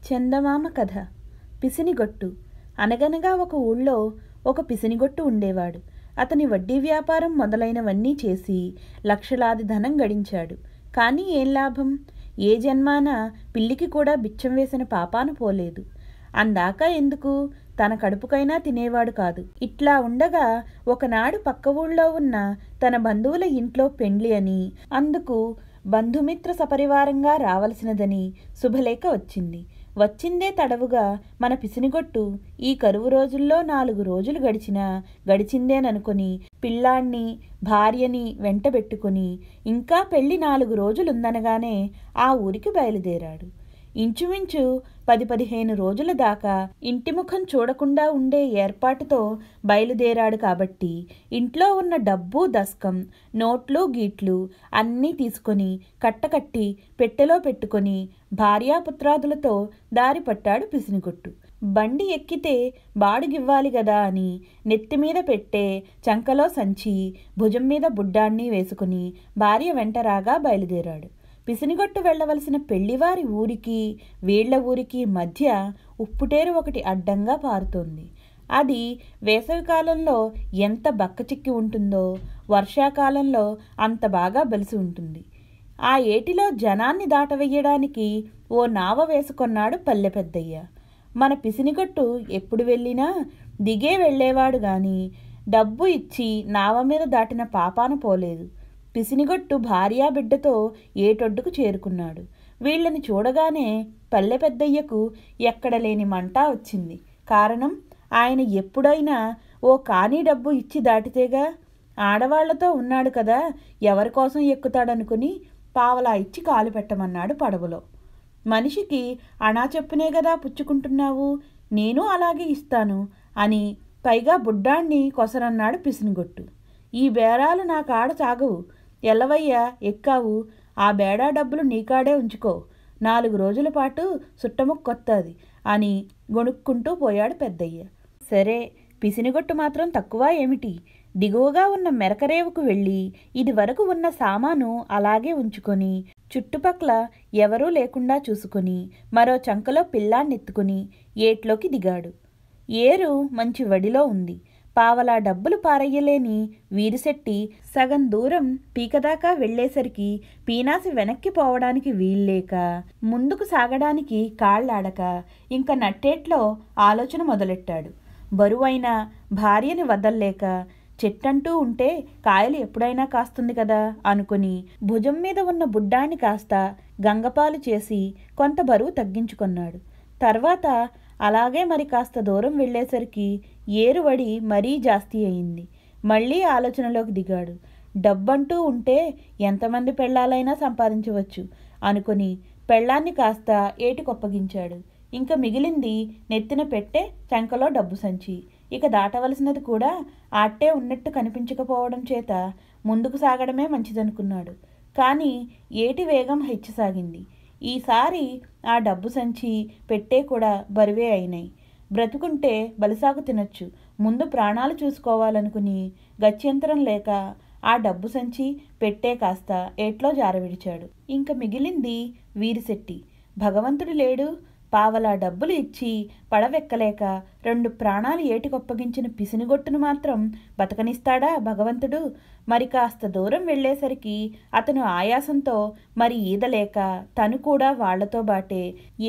చందమామ కథ. పిసినిగొట్టు. అనగనగా ఒక ఊళ్ళో ఒక పిసినిగొట్టు ఉండేవాడు. అతని వడ్డీ వ్యాపారం మొదలైనవన్నీ చేసి లక్షలాది ధనం గడించాడు. కానీ ఏం లాభం? ఏ జన్మాన పిల్లికి కూడా బిచ్చం వేసిన పాపాన పోలేదు. అందాక ఎందుకు, తన కడుపుకైనా తినేవాడు కాదు. ఇట్లా ఉండగా ఒకనాడు పక్క ఊళ్ళో ఉన్న తన బంధువుల ఇంట్లో పెండ్లి అని, అందుకు బంధుమిత్ర సపరివారంగా రావలసినదని శుభలేఖ వచ్చింది. వచ్చిందే తడవుగా మన పిసినిగొట్టు ఈ కరువు రోజుల్లో 4 రోజులు గడిచిందేననుకొని పిల్లాణ్ణి భార్యని వెంటబెట్టుకుని ఇంకా పెళ్లి 4 రోజులుందనగానే ఆ ఊరికి బయలుదేరాడు. ఇంచుమించు 10-15 రోజుల దాకా ఇంటి ముఖం చూడకుండా ఉండే ఏర్పాటుతో బయలుదేరాడు. కాబట్టి ఇంట్లో ఉన్న డబ్బు దస్కం, నోట్లు గీట్లు అన్నీ తీసుకొని కట్టకట్టి పెట్టెలో పెట్టుకొని భార్యాపుత్రాదులతో దారి పట్టాడు పిసినిగొట్టు. బండి ఎక్కితే బాడుగివ్వాలి గదా అని నెత్తిమీద పెట్టే, చంకలో సంచి, భుజం మీద బుడ్డాన్ని వేసుకుని భార్య వెంటరాగా బయలుదేరాడు. పిసినిగొట్టు వెళ్లవలసిన పెళ్లివారి ఊరికి వీళ్ల ఊరికి మధ్య ఉప్పుటేరు ఒకటి అడ్డంగా పారుతోంది. అది వేసవికాలంలో ఎంత బక్కచిక్కి ఉంటుందో వర్షాకాలంలో అంత బాగా బలిసి ఉంటుంది. ఆ ఏటిలో జనాన్ని దాటవేయడానికి ఓ నావ వేసుకొన్నాడు పల్లె పెద్దయ్య. మన పిసినిగొట్టు ఎప్పుడు వెళ్ళినా దిగే వెళ్లేవాడు గాని డబ్బు ఇచ్చి నావ మీద దాటిన పాపాన పోలేదు. పిసినిగొట్టు భార్యా బిడ్డతో ఏటొడ్డుకు చేరుకున్నాడు. వీళ్ళని చూడగానే పల్లె పెద్దయ్యకు ఎక్కడలేని మంట వచ్చింది. కారణం, ఆయన ఎప్పుడైనా ఓ కానీ డబ్బు ఇచ్చి దాటితేగా. ఆడవాళ్లతో ఉన్నాడు కదా, ఎవరికోసం ఎక్కుతాడనుకుని పావలా ఇచ్చి కాలు పెట్టమన్నాడు పడవలో. మనిషికి అణా చెప్పునే గదా పుచ్చుకుంటున్నావు, నేను అలాగే ఇస్తాను అని పైగా బుడ్డాణ్ణి కొసరన్నాడు పిసినిగొట్టు. ఈ బేరాలు నా కాడ సాగవు, ఎల్లవయ్యా ఎక్కావు, ఆ బేడా డబ్బులు నీకాడే ఉంచుకో, 4 రోజుల పాటు సుట్టముక్కొత్తది అని గొణుక్కుంటూ పోయాడు పెద్దయ్య. సరే, పిసినిగొట్టు మాత్రం తక్కువ ఏమిటి? దిగువగా ఉన్న మెరకరేవుకు వెళ్ళి ఇది వరకు ఉన్న సామాను అలాగే ఉంచుకొని చుట్టుపక్కల ఎవరూ లేకుండా చూసుకొని మరో చంకలో పిల్లాన్నెత్తుకుని ఏట్లోకి దిగాడు. ఏరు మంచి వడిలో ఉంది. పావలా డబ్బులు పారయ్యలేని వీరిశెట్టి సగం దూరం పీకదాకా వెళ్లేసరికి పీనాసి వెనక్కి పోవడానికి వీల్లేక ముందుకు సాగడానికి కాళ్లాడక ఇంక నట్టేట్లో ఆలోచన మొదలెట్టాడు. బరువైన భార్యని వదల్లేక చెట్టంటూ ఉంటే కాయలు ఎప్పుడైనా కాస్తుంది కదా అనుకుని భుజం మీద ఉన్న బుడ్డాన్ని కాస్త గంగపాలు చేసి కొంత బరువు తగ్గించుకున్నాడు. తర్వాత అలాగే మరి కాస్త దూరం వెళ్లేసరికి ఏరువడి మరీ జాస్తి అయింది. మళ్లీ ఆలోచనలోకి దిగాడు. డబ్బంటూ ఉంటే ఎంతమంది పెళ్ళాలైనా సంపాదించవచ్చు అనుకుని పెళ్ళాన్ని కాస్త ఏటికొప్పగించాడు. ఇంక మిగిలింది నెత్తిన పెట్టే, చంకలో డబ్బు సంచి. ఇక దాటవలసినది కూడా ఆట్టే ఉన్నట్టు కనిపించకపోవడం చేత ముందుకు సాగడమే మంచిదనుకున్నాడు. కానీ ఏటి వేగం హెచ్చసాగింది. ఈసారి ఆ డబ్బు సంచి, పెట్టే కూడా బరువే అయినాయి. బ్రతుకుంటే బలిసాగు తినొచ్చు, ముందు ప్రాణాలు చూసుకోవాలనుకుని గత్యంతరం లేక ఆ డబ్బు సంచి, పెట్టే కాస్త ఏట్లో జారవిడిచాడు. ఇంక మిగిలింది వీరిశెట్టి. భగవంతుడు లేడు, పావలా డబ్బులు ఇచ్చి పడవెక్కలేక 2 ప్రాణాలు ఏటికొప్పగించిన పిసినిగొట్టును మాత్రం బతకనిస్తాడా భగవంతుడు? మరి కాస్త దూరం వెళ్లేసరికి అతను ఆయాసంతో మరి ఈదలేక తను కూడా వాళ్లతో బాటే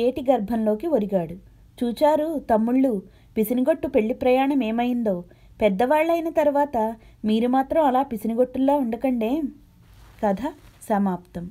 ఏటి గర్భంలోకి ఒరిగాడు. చూచారు తమ్ముళ్ళు, పిసినిగొట్టు పెళ్లి ప్రయాణం ఏమైందో. పెద్దవాళ్లైన తర్వాత మీరు మాత్రం అలా పిసినిగొట్టుల్లా ఉండకండే. కథ సమాప్తం.